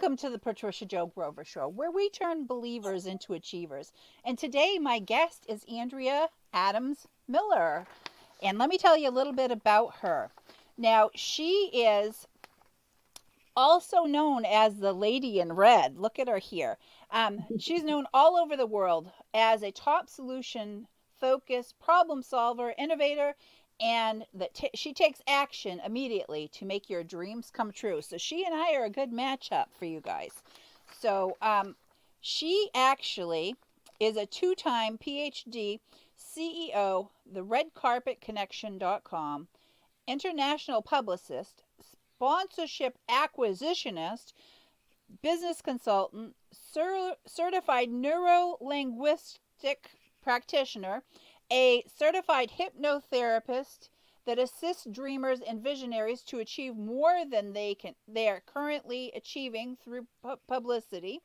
welcome to the Patricia Joe Grover Show, where we turn believers into achievers. And today, my guest is Andrea Adams Miller. And let me tell you a little bit about her. Now, she is also known as the Lady in Red. Look at her here. She's known all over the world as a top solution focused problem solver, innovator, and that she takes action immediately to make your dreams come true. So she and I are a good matchup for you guys. So she actually is a two-time PhD CEO, the redcarpetconnection.com, international publicist, sponsorship acquisitionist, business consultant, certified neuro linguistic practitioner, a certified hypnotherapist that assists dreamers and visionaries to achieve more than they are currently achieving through publicity.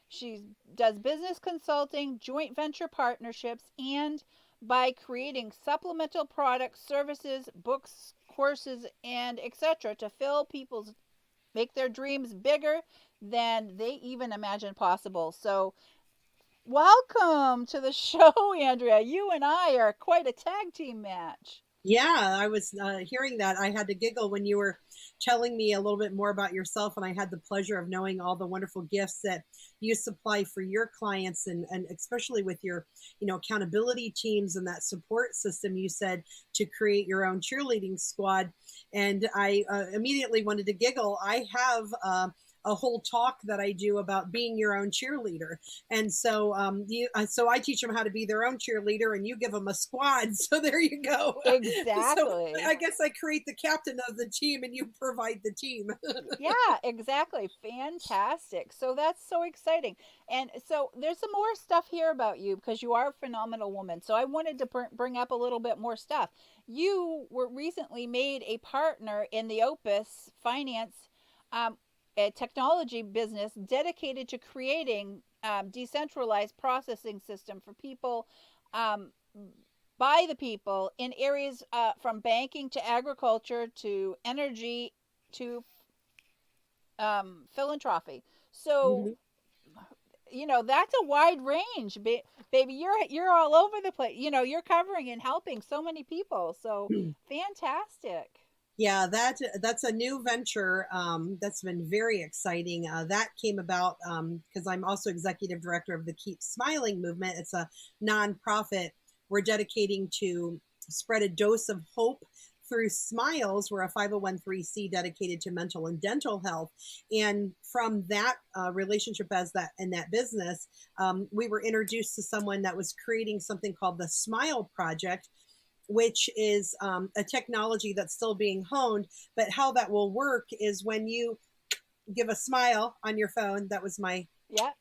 She does business consulting, joint venture partnerships, and by creating supplemental products, services, books, courses, and etc. to fill people's make their dreams bigger than they even imagine possible. So welcome to the show, Andrea. You and I are quite a tag team match. Yeah, I was hearing that. I had to giggle when you were telling me a little bit more about yourself, and I had the pleasure of knowing all the wonderful gifts that you supply for your clients, and especially with your, accountability teams and that support system. You said to create your own cheerleading squad, and I immediately wanted to giggle. I have a whole talk that I do about being your own cheerleader. And so so I teach them how to be their own cheerleader, and you give them a squad. So there you go. Exactly. So I guess I create the captain of the team and you provide the team. Yeah, exactly. Fantastic. So that's so exciting. And so there's some more stuff here about you because you are a phenomenal woman. So I wanted to bring up a little bit more stuff. You were recently made a partner in the Opus Finance, a technology business dedicated to creating decentralized processing system for people, by the people, in areas from banking to agriculture to energy to philanthropy. So Mhm. that's a wide range, baby. You're all over the place. You're covering and helping so many people. So fantastic. Yeah, that's a new venture that's been very exciting. That came about because I'm also executive director of the Keep Smiling movement. It's a nonprofit we're dedicating to spread a dose of hope through smiles. We're a 501(c) dedicated to mental and dental health. And from that relationship as that in that business, we were introduced to someone that was creating something called the Smile Project, which is a technology that's still being honed. But how that will work is when you give a smile on your phone, that was my Yeah.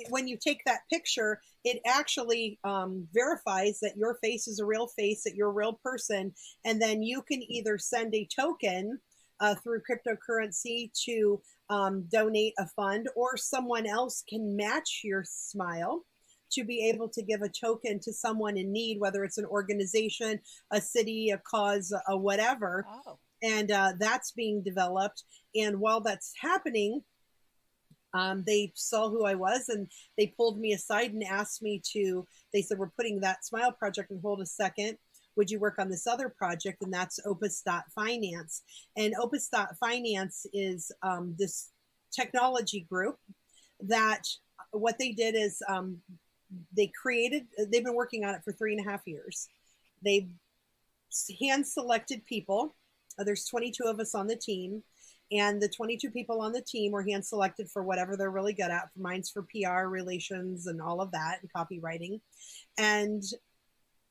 when you take that picture, it actually verifies that your face is a real face, that you're a real person. And then you can either send a token through cryptocurrency to donate a fund, or someone else can match your smile to be able to give a token to someone in need, whether it's an organization, a city, a cause, a whatever. Oh. And that's being developed. And while that's happening, they saw who I was, and they pulled me aside and asked me to, they said, we're putting that Smile Project on hold a second. Would you work on this other project? And that's Opus.finance. And Opus.finance is this technology group that what they did is they've been working on it for 3.5 years. They hand selected people. There's 22 of us on the team. And the 22 people on the team were hand selected for whatever they're really good at. Mine's for PR relations and all of that, and copywriting. And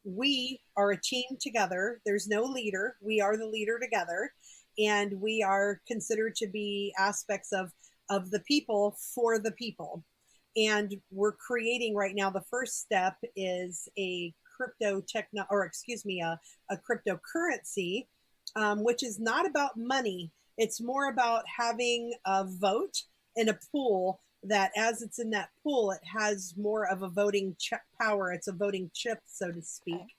we are a team together. There's no leader. We are the leader together. And we are considered to be aspects of the people for the people. And we're creating right now, the first step is a cryptocurrency, which is not about money. It's more about having a vote in a pool that, as it's in that pool, it has more of a voting power. It's a voting chip, so to speak. Okay.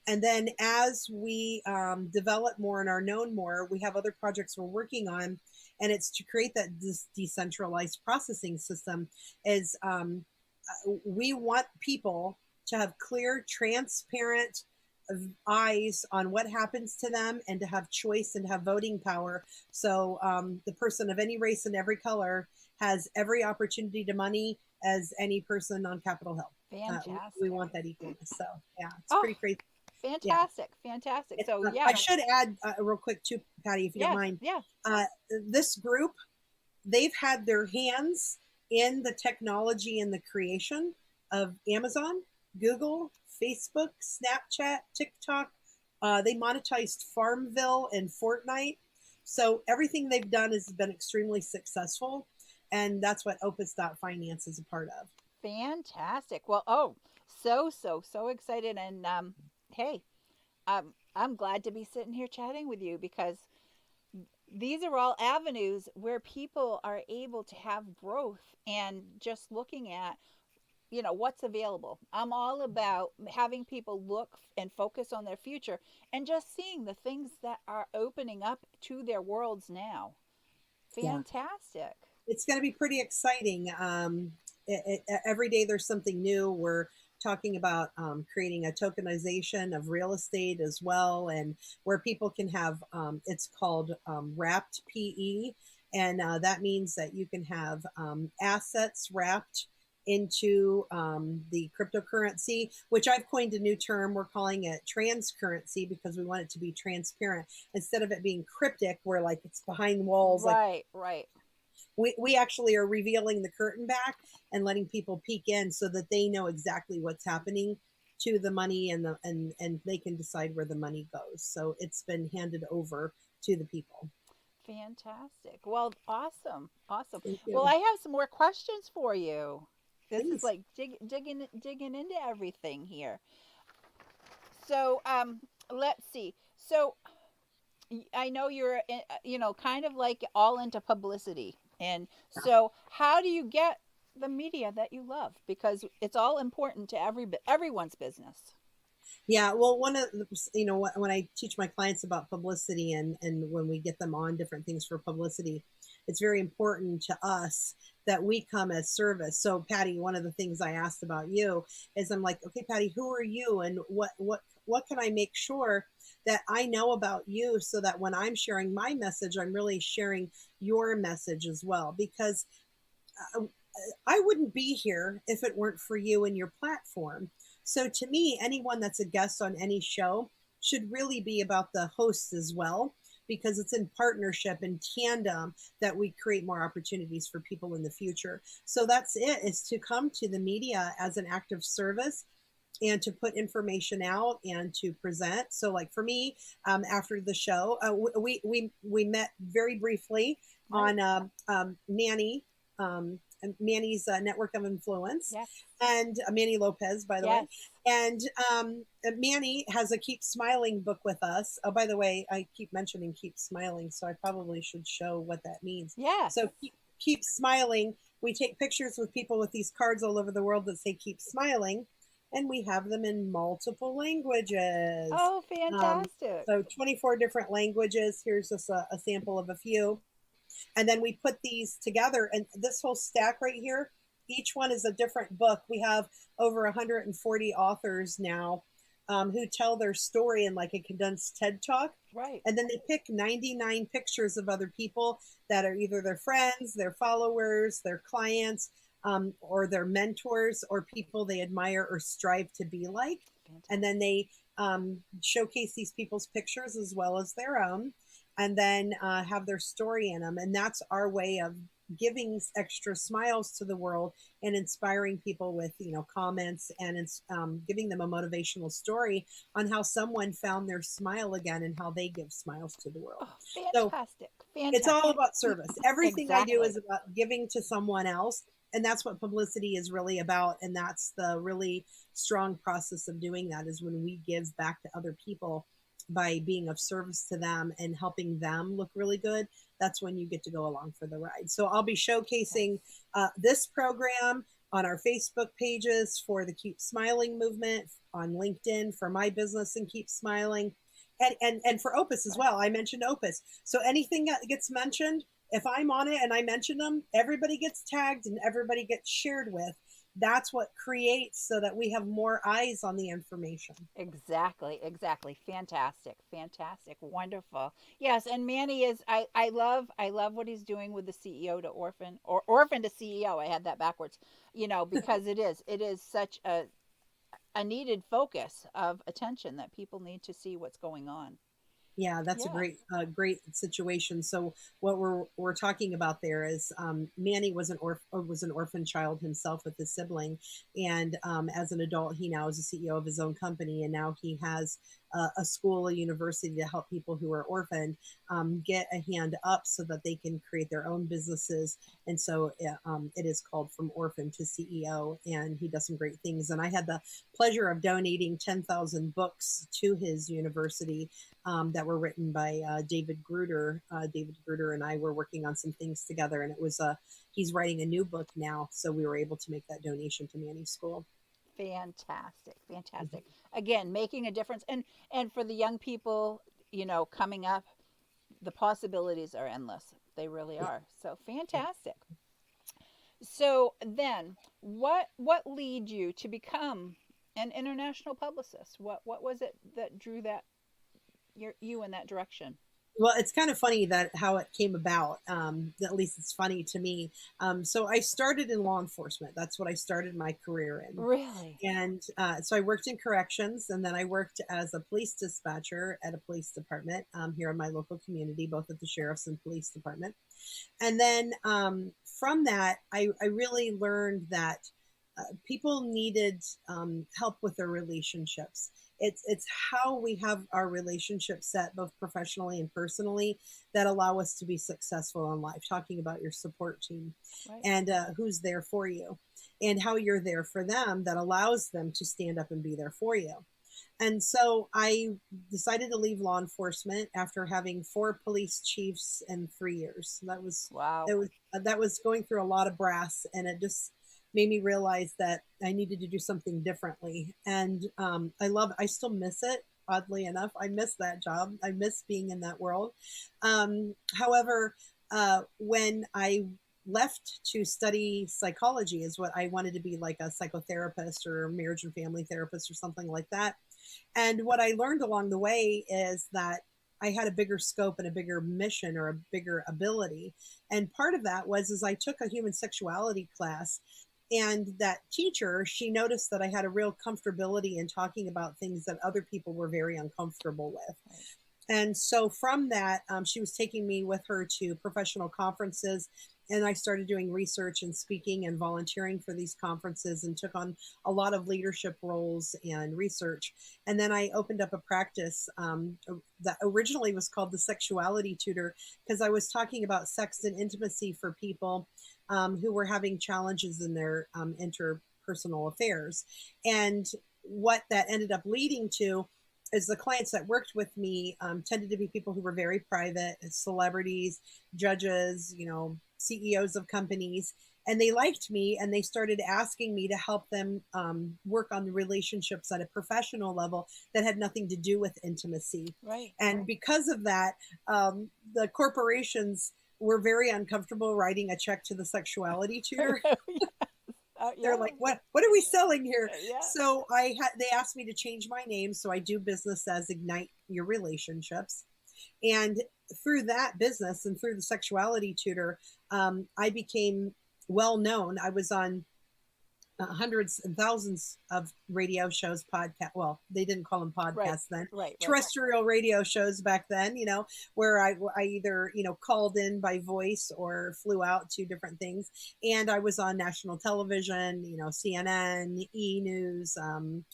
And then as we develop more and are known more, we have other projects we're working on. and it's to create that this decentralized processing system. Is we want people to have clear, transparent eyes on what happens to them, and to have choice and have voting power. So the person of any race and every color has every opportunity to money as any person on Capitol Hill. Fantastic. We want that equalness. So yeah, it's Oh, pretty crazy. fantastic. Yeah. Fantastic. So yeah. I should add real quick too, Patty, if you yes, don't mind. Yeah. This group, they've had their hands in the technology and the creation of Amazon, Google, Facebook, Snapchat, TikTok. They monetized Farmville and Fortnite. So everything they've done has been extremely successful. And that's what Opus.finance is a part of. Fantastic. Well, so excited. And hey, I'm glad to be sitting here chatting with you, because these are all avenues where people are able to have growth, and just looking at what's available. I'm all about having people look and focus on their future, and just seeing the things that are opening up to their worlds now. Fantastic. Yeah. It's going to be pretty exciting. Every day there's something new. We're talking about creating a tokenization of real estate as well, and where people can have it's called wrapped PE, and that means that you can have assets wrapped into the cryptocurrency, which I've coined a new term. We're calling it transcurrency, because we want it to be transparent instead of it being cryptic, where like it's behind walls. Right. We actually are revealing the curtain back and letting people peek in, so that they know exactly what's happening to the money, and they can decide where the money goes. So it's been handed over to the people. Fantastic. Well, awesome. Thank you. Well, I have some more questions for you. This Please. is like digging into everything here. So, let's see. So, I know you're, kind of like all into publicity. And so, how do you get the media that you love? Because it's all important to everyone's business. Yeah, well, one of the, when I teach my clients about publicity, and when we get them on different things for publicity, it's very important to us that we come as service. So, Patty, one of the things I asked about you is, I'm like, okay, Patty, who are you, and what can I make sure that I know about you, so that when I'm sharing my message, I'm really sharing your message as well? Because I wouldn't be here if it weren't for you and your platform. So to me, anyone that's a guest on any show should really be about the hosts as well, because it's in partnership and tandem that we create more opportunities for people in the future. So that's it, is to come to the media as an act of service, and to put information out and to present. So like for me, after the show, we met very briefly on Manny, Manny's Network of Influence. Yes. And Manny Lopez, by the way. And Manny has a Keep Smiling book with us. Oh, by the way, I keep mentioning Keep Smiling, so I probably should show what that means. Yeah. So keep Smiling. We take pictures with people with these cards all over the world that say Keep Smiling, and we have them in multiple languages. Oh, fantastic. So 24 different languages. Here's just a sample of a few. And then we put these together, and this whole stack right here, each one is a different book. We have over 140 authors now who tell their story in like a condensed TED Talk. Right. And then they pick 99 pictures of other people that are either their friends, their followers, their clients, or their mentors, or people they admire or strive to be like. Fantastic. And then they showcase these people's pictures as well as their own, and then have their story in them. And that's our way of giving extra smiles to the world and inspiring people with, comments, and giving them a motivational story on how someone found their smile again and how they give smiles to the world. Oh, fantastic. So it's all about service. Everything Exactly. I do is about giving to someone else. And that's what publicity is really about. And that's the really strong process of doing that, is when we give back to other people by being of service to them and helping them look really good. That's when you get to go along for the ride. So I'll be showcasing this program on our Facebook pages for the Keep Smiling movement, on LinkedIn for my business and Keep Smiling, and for Opus as well. I mentioned Opus. So anything that gets mentioned, If I'm on it and I mention them, everybody gets tagged and everybody gets shared with. That's what creates so that we have more eyes on the information. Exactly, exactly. Fantastic, fantastic, wonderful. Yes, and Manny is. I love what he's doing with the CEO to orphan, or orphan to CEO. I had that backwards, because it is such a needed focus of attention that people need to see what's going on. Yeah, that's a Yeah. great situation. So what we're talking about there is Manny was an orphan child himself with his sibling, and as an adult, he now is the CEO of his own company, and now he has a school, a university to help people who are orphaned get a hand up so that they can create their own businesses. And so it is called From Orphan to CEO, and he does some great things. And I had the pleasure of donating 10,000 books to his university that were written by David Gruder. David Gruder and I were working on some things together, and it was he's writing a new book now, so we were able to make that donation to Manny's school. Fantastic, fantastic. Again, making a difference, and for the young people, coming up, the possibilities are endless. They really Yeah, are. So yeah. fantastic. So then, what lead you to become an international publicist? What was it that drew that you in that direction? Well, it's kind of funny that how it came about. At least it's funny to me. So I started in law enforcement. That's what I started my career in. Really? And so I worked in corrections, and then I worked as a police dispatcher at a police department here in my local community, both at the sheriff's and police department. And then from that, I really learned that people needed help with their relationships. It's how we have our relationships set, both professionally and personally, that allow us to be successful in life. Talking about your support team Right. and who's there for you, and how you're there for them, that allows them to stand up and be there for you. And so I decided to leave law enforcement after having four police chiefs in 3 years. Wow. That was that was going through a lot of brass, and it just made me realize that I needed to do something differently. And I still miss it. Oddly enough, I miss that job. I miss being in that world. However, when I left to study psychology, is what I wanted to be, like a psychotherapist or marriage and family therapist or something like that. And what I learned along the way is that I had a bigger scope and a bigger mission or a bigger ability. And part of that was as I took a human sexuality class, and that teacher, she noticed that I had a real comfortability in talking about things that other people were very uncomfortable with. Right. And so from that, she was taking me with her to professional conferences. And I started doing research and speaking and volunteering for these conferences, and took on a lot of leadership roles and research. And then I opened up a practice that originally was called the Sexuality Tutor, because I was talking about sex and intimacy for people who were having challenges in their interpersonal affairs. And what that ended up leading to is the clients that worked with me tended to be people who were very private, celebrities, judges, CEOs of companies. And they liked me, and they started asking me to help them work on the relationships at a professional level that had nothing to do with intimacy. Right. And because of that, the corporations were very uncomfortable writing a check to the sexuality tutor. They're Yeah. like, what are we selling here? Yeah. So they asked me to change my name, so I do business as Ignite Your Relationships. And through that business and through the sexuality tutor, I became well known. I was on hundreds and thousands of radio shows, podcast. Well, they didn't call them Right. podcasts then. Right. Right. Terrestrial radio shows back then, where I either, called in by voice or flew out to different things. And I was on national television, CNN, E! News, um,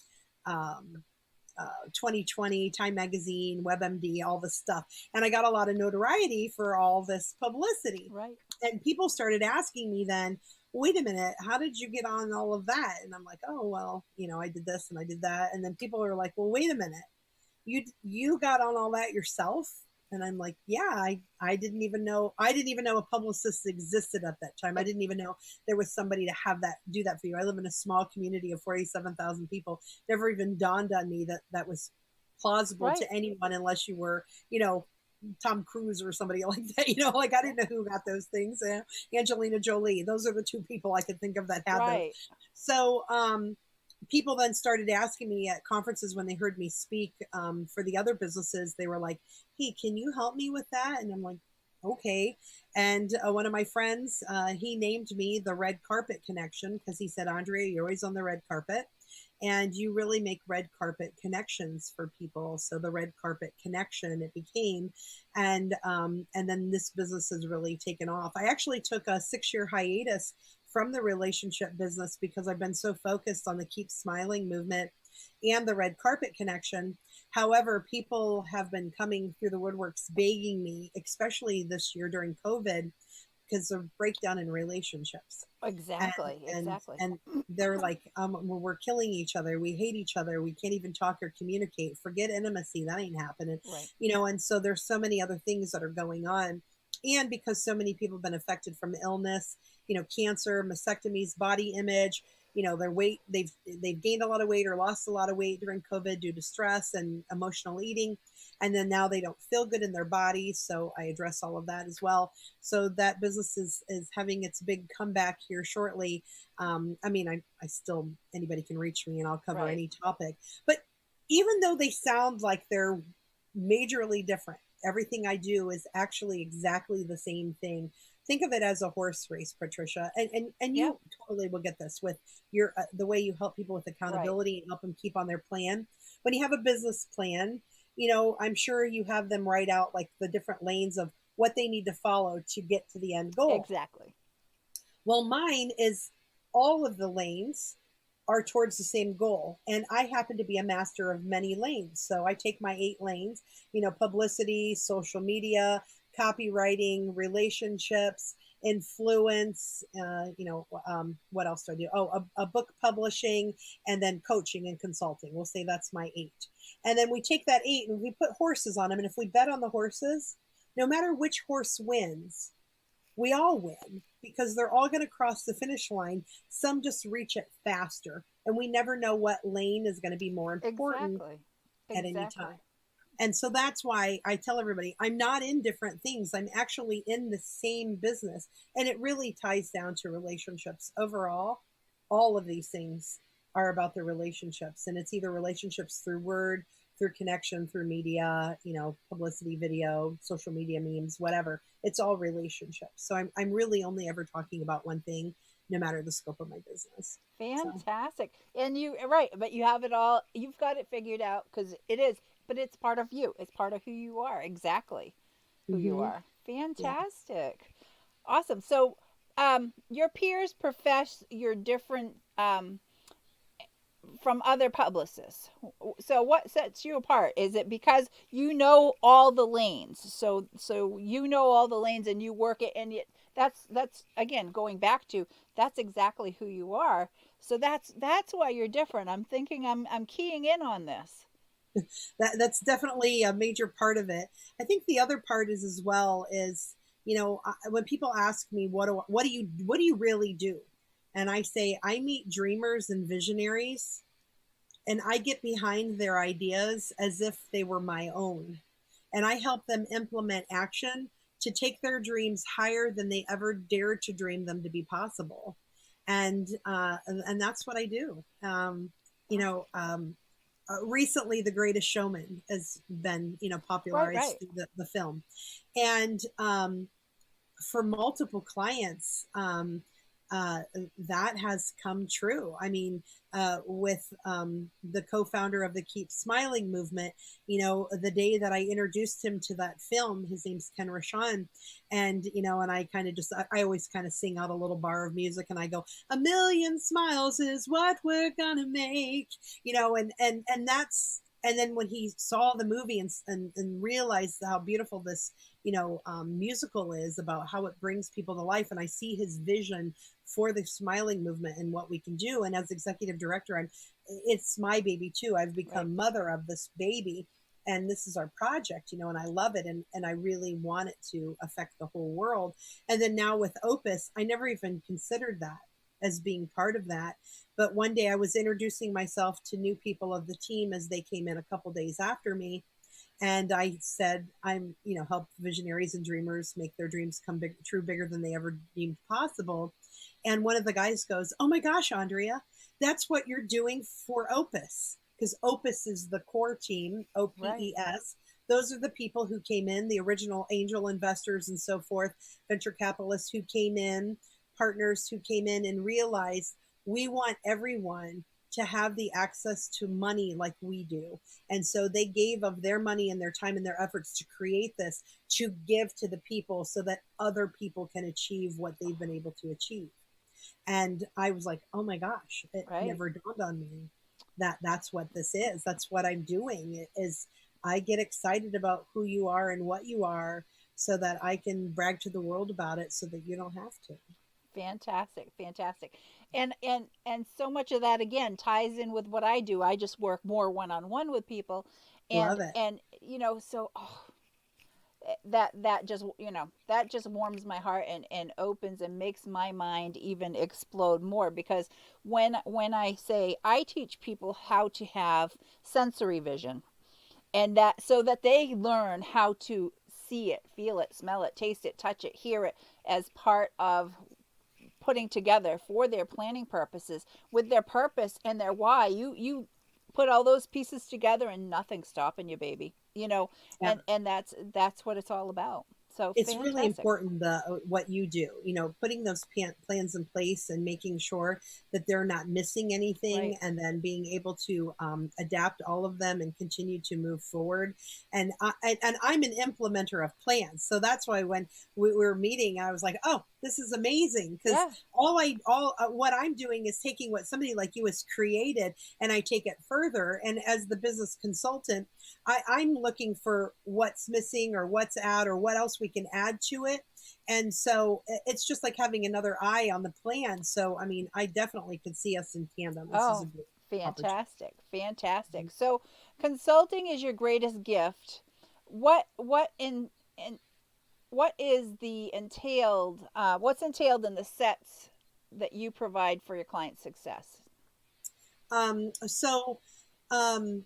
2020, Time Magazine, WebMD, all this stuff. And I got a lot of notoriety for all this publicity. Right. And people started asking me then, wait a minute, how did you get on all of that? And I'm like, oh, well, I did this and I did that. And then people are like, well, wait a minute, you got on all that yourself? And I'm like, yeah, I didn't even know a publicist existed at that time. I didn't even know there was somebody to do that for you. I live in a small community of 47,000 people. Never even dawned on me that was plausible Right. to anyone unless you were, Tom Cruise or somebody like that, you know, like I didn't know who got those things. Angelina Jolie, those are the two people I could think of that had those. Right. So people then started asking me at conferences when they heard me speak for the other businesses. They were like, hey, can you help me with that? And I'm like, okay. And one of my friends, he named me the Red Carpet Connection because he said, Andrea, you're always on the red carpet and you really make red carpet connections for people. So the Red Carpet Connection it became, and then this business has really taken off. I actually took a 6-year hiatus from the relationship business because I've been so focused on the Keep Smiling movement and the Red Carpet Connection. However, people have been coming through the woodworks begging me, especially this year during COVID, because of breakdown in relationships. Exactly. And Exactly. and they're like, we're killing each other. We hate each other. We can't even talk or communicate. Forget intimacy. That ain't happening. Right. You know, and so there's so many other things that are going on. And because so many people have been affected from illness, you know, cancer, mastectomies, body image, you know, their weight, they've gained a lot of weight or lost a lot of weight during COVID due to stress and emotional eating. And then now they don't feel good in their body. So I address all of that as well. So that business is having its big comeback here shortly. I mean, I still, anybody can reach me and I'll cover Right. any topic. But even though they sound like they're majorly different, everything I do is actually exactly the same thing. Think of it as a horse race, Patricia, and Yep. you totally will get this with your the way you help people with Right. accountability and help them keep on their plan. When you have a business plan, you know, I'm sure you have them write out like the different lanes of what they need to follow to get to the end goal. Exactly. Well, mine is all of the lanes are towards the same goal. And I happen to be a master of many lanes. So I take my 8 lanes, you know, publicity, social media, copywriting, relationships, influence, what else do I do? Oh, a book publishing, and then coaching and consulting. We'll say that's my 8. And then we take that 8 and we put horses on them. And if we bet on the horses, no matter which horse wins, we all win because they're all going to cross the finish line. Some just reach it faster, and we never know what lane is going to be more important Exactly. at any time. Exactly. And so that's why I tell everybody I'm not in different things. I'm actually in the same business. And it really ties down to relationships overall. All of these things are about the relationships, and it's either relationships through word, through connection, through media, you know, publicity, video, social media memes, whatever. It's all relationships. So I'm really only ever talking about one thing, no matter the scope of my business. So Fantastic. And you right, but you have it all. You've got it figured out because it is. But it's part of you. It's part of who you are. Exactly who you mm-hmm. are. Yeah. Fantastic. Awesome. So, your peers profess you're different from other publicists. So what sets you apart? Is it because you know all the lanes? So you know all the lanes and you work it, and that's again going back to that's exactly who you are. So that's why you're different. I'm thinking I'm keying in on this. That's definitely a major part of it. I think the other part is as well is, you know, when people ask me what do you really do, and I say I meet dreamers and visionaries, and I get behind their ideas as if they were my own, and I help them implement action to take their dreams higher than they ever dared to dream them to be possible, and that's what I do. You know, recently, The Greatest Showman has been, you know, Right, popularized right. through the film, and for multiple clients, that has come true. I mean, with the co-founder of the Keep Smiling movement, you know, the day that I introduced him to that film, his name's Ken Rashawn, and you know, and I kind of just, I always kind of sing out a little bar of music, and I go, "A million smiles is what we're gonna make," you know, and that's. And then when he saw the movie and realized how beautiful this, you know, musical is about how it brings people to life, and I see his vision for the smiling movement and what we can do. And as executive director, it's my baby too. I've Right. become mother of this baby, and this is our project, you know, and I love it, and I really want it to affect the whole world. And then now with Opus, I never even considered that as being part of that. But one day I was introducing myself to new people of the team as they came in a couple days after me, And I said, I'm, help visionaries and dreamers make their dreams come true, bigger than they ever deemed possible. And one of the guys goes, oh my gosh, Andrea, that's what you're doing for Opus. Because Opus is the core team, Right. OPES. Those are the people who came in, the original angel investors and so forth, venture capitalists who came in, partners who came in and realized we want everyone to have the access to money like we do. And so they gave of their money and their time and their efforts to create this, to give to the people so that other people can achieve what they've been able to achieve. And I was like, oh my gosh, it Right. never dawned on me that that's what this is. That's what I'm doing. It is, I get excited about who you are and what you are so that I can brag to the world about it so that you don't have to. Fantastic, fantastic. And so much of that again ties in with what I do. I just work more one-on-one with people, Love it. and so that just that just warms my heart and opens and makes my mind even explode more, because when I say I teach people how to have sensory vision, and that so that they learn how to see it, feel it, smell it, taste it, touch it, hear it as part of putting together for their planning purposes with their purpose and their why. You put all those pieces together and nothing's stopping you, baby. Yeah. And that's what it's all about. So It's really fantastic. important what you do, putting those plans in place and making sure that they're not missing anything, Right. and then being able to adapt all of them and continue to move forward. And I'm an implementer of plans, so that's why when we were meeting, I was like, oh, this is amazing, because Yeah. all what I'm doing is taking what somebody like you has created, and I take it further. And as the business consultant, I'm looking for what's missing or what's out or what else we can add to it. And so it's just like having another eye on the plan. So, I mean, I definitely could see us in tandem. This is a Oh, good opportunity. fantastic. Fantastic. So consulting is your greatest gift. What what is the entailed what's entailed in the sets that you provide for your client's success? So, um,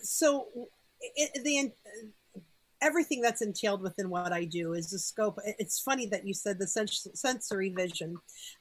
so the everything that's entailed within what I do is the scope. It's funny that you said the sensory vision.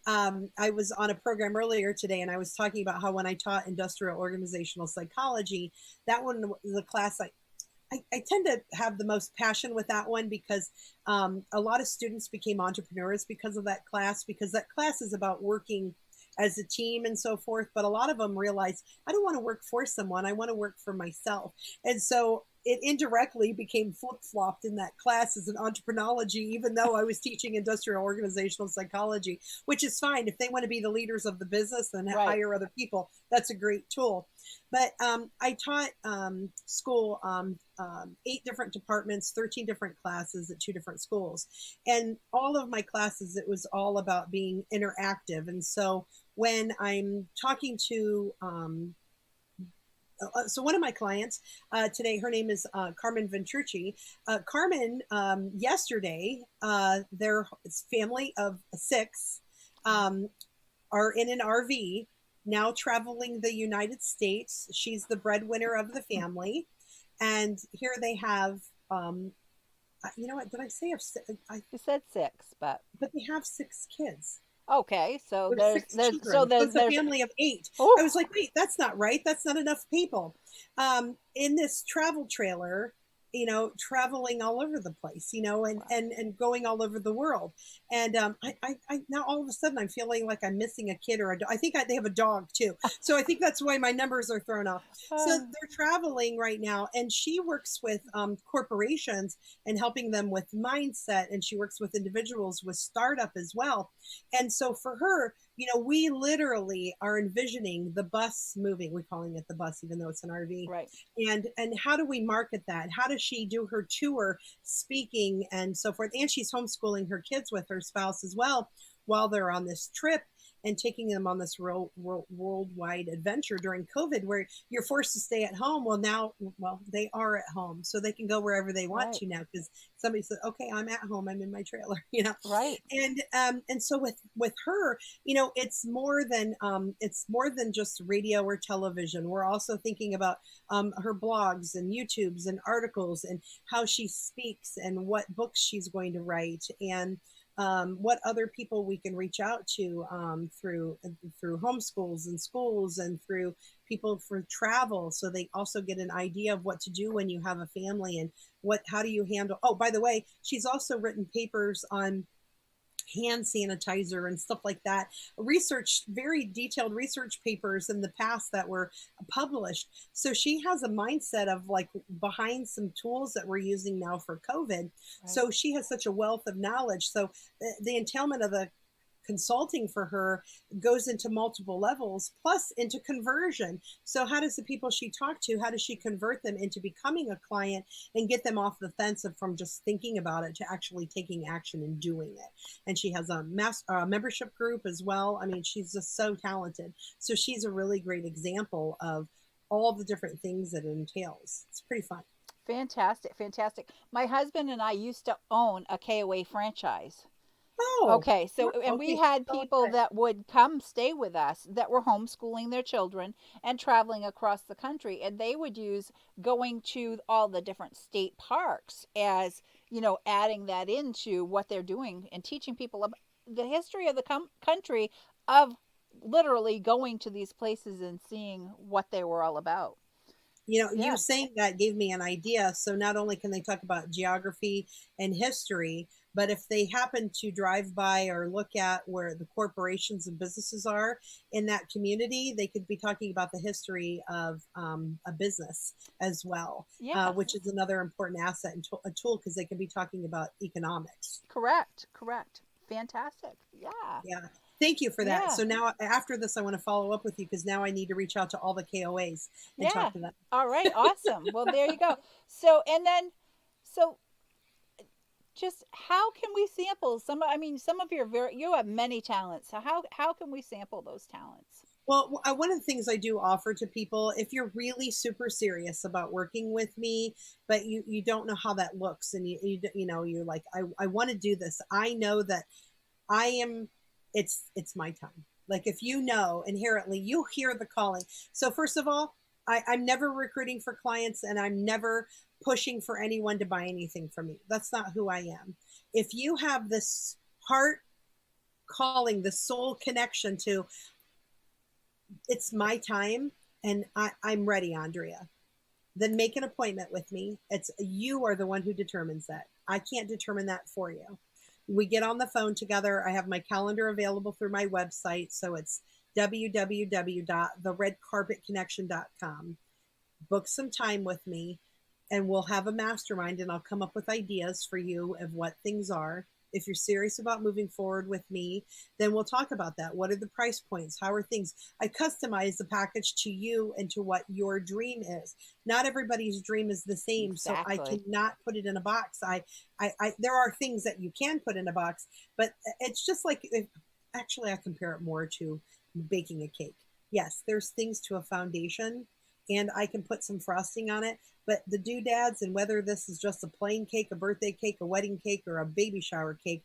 I was on a program earlier today, and I was talking about how when I taught industrial organizational psychology, that one was a class I tend to have the most passion with that one, because a lot of students became entrepreneurs because of that class, because that class is about working as a team and so forth. But a lot of them realize, I don't want to work for someone, I want to work for myself. And so it indirectly became flip-flopped in that class as an entrepreneurology, even though I was teaching industrial organizational psychology, which is fine. If they want to be the leaders of the business and Right. hire other people, that's a great tool. But I taught school 8 different departments, 13 different classes at 2 different schools. And all of my classes, it was all about being interactive. And so when I'm talking to so one of my clients today, her name is Carmen Ventrucci. Carmen, yesterday, their family of 6 are in an RV, now traveling the United States. She's the breadwinner of the family. And here they have, you know what, did I say? You said 6, but But they have 6 kids. okay. So There's 6 there's so children. So it's a there's family of 8. I oh was like, wait, that's not right. That's not enough people. In this travel trailer, traveling all over the place, and, wow. and going all over the world. And I now all of a sudden I'm feeling like I'm missing a kid or a dog. I think they have a dog too. So I think that's why my numbers are thrown off. So Uh, they're traveling right now, and she works with corporations and helping them with mindset, and she works with individuals with startup as well. And so for her, we literally are envisioning the bus moving. We're calling it the bus, even though it's an RV. right. And how do we market that? How does she do her tour, speaking and so forth? And she's homeschooling her kids with her spouse as well while they're on this trip. and taking them on this worldwide adventure during COVID, where you're forced to stay at home. Well, now, well, they are at home, so they can go wherever they want Right. to now, because somebody said, okay, I'm at home, I'm in my trailer, you know. Right. And so with her, you know, it's more than just radio or television. We're also thinking about her blogs and YouTubes and articles, and how she speaks, and what books she's going to write, and what other people we can reach out to through homeschools and schools, and through people for travel, so they also get an idea of what to do when you have a family, and how do you handle. Oh, by the way, she's also written papers on hand sanitizer and stuff like that, very detailed research papers in the past that were published. So she has a mindset of like behind some tools that we're using now for COVID. Right. So she has such a wealth of knowledge. So the entailment of the consulting for her goes into multiple levels, plus into conversion. So how does the people she talked to, how does she convert them into becoming a client, and get them off the fence of from just thinking about it to actually taking action and doing it? And she has a membership group as well. I mean, she's just so talented. So she's a really great example of all the different things that it entails. It's pretty fun. Fantastic. Fantastic. My husband and I used to own a KOA franchise. Oh, Okay, so and we okay. had people that would come stay with us that were homeschooling their children and traveling across the country, and they would use going to all the different state parks as, you know, adding that into what they're doing and teaching people about the history of the country, of literally going to these places and seeing what they were all about. You know, Yeah. you saying that gave me an idea. So not only can they talk about geography and history, but if they happen to drive by or look at where the corporations and businesses are in that community, they could be talking about the history of a business as well, Yes. which is another important asset and a tool, because they can be talking about economics. Correct. Correct. Fantastic. Yeah. Yeah. Thank you for that. Yeah. So now after this, I want to follow up with you, because now I need to reach out to all the KOAs and Yeah. talk to them. All right. Awesome. Well, there you go. So, and then, so just how can we sample some? I mean, some of you have many talents. So how can we sample those talents? Well, one of the things I do offer to people, if you're really super serious about working with me, but you don't know how that looks, and you know, you're like, I want to do this. I know that I am, it's my time. Like, if you know inherently, you hear the calling. So first of all, I'm never recruiting for clients, and I'm never pushing for anyone to buy anything from me. That's not who I am. If you have this heart calling, the soul connection to, it's my time and I'm ready, Andrea, then make an appointment with me. You are the one who determines that. I can't determine that for you. We get on the phone together. I have my calendar available through my website. So it's www.theredcarpetconnection.com. Book some time with me, and we'll have a mastermind, and I'll come up with ideas for you of what things are. If you're serious about moving forward with me, then we'll talk about that. What are the price points? How are things? I customize the package to you and to what your dream is. Not everybody's dream is the same. Exactly. So I cannot put it in a box. There are things that you can put in a box, but it's just like, actually, I compare it more to baking a cake. Yes, there's things to a foundation, and I can put some frosting on it, but the doodads, and whether this is just a plain cake, a birthday cake, a wedding cake, or a baby shower cake,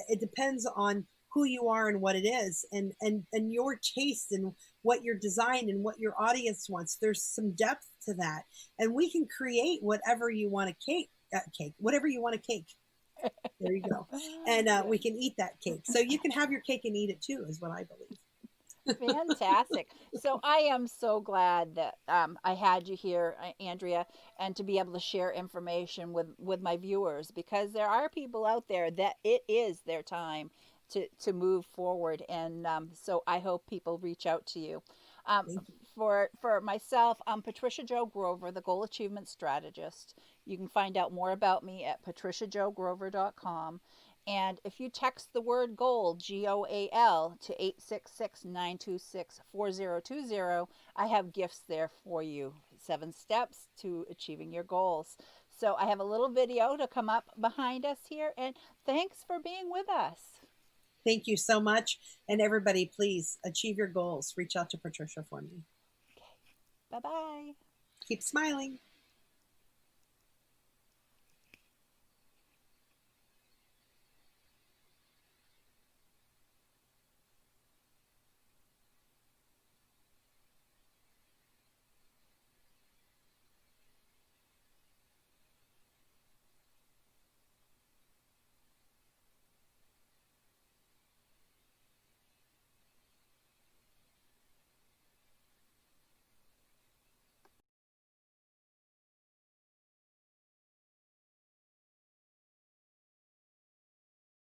it depends on who you are and what it is, and your taste, and what your design and what your audience wants. There's some depth to that, and we can create whatever you want whatever you want a cake. There you go. And we can eat that cake. So you can have your cake and eat it too, is what I believe. Fantastic. So I am so glad that I had you here, Andrea, and to be able to share information with my viewers, because there are people out there that it is their time to move forward. And so I hope people reach out to you. For myself, I'm Patricia Jo Grover, the Goal Achievement Strategist. You can find out more about me at patriciajogrover.com. And if you text the word GOAL, GOAL, to 866-926-4020, I have gifts there for you. 7 steps to achieving your goals. So I have a little video to come up behind us here. And thanks for being with us. Thank you so much. And everybody, please achieve your goals. Reach out to Patricia for me. Bye-bye. Keep smiling.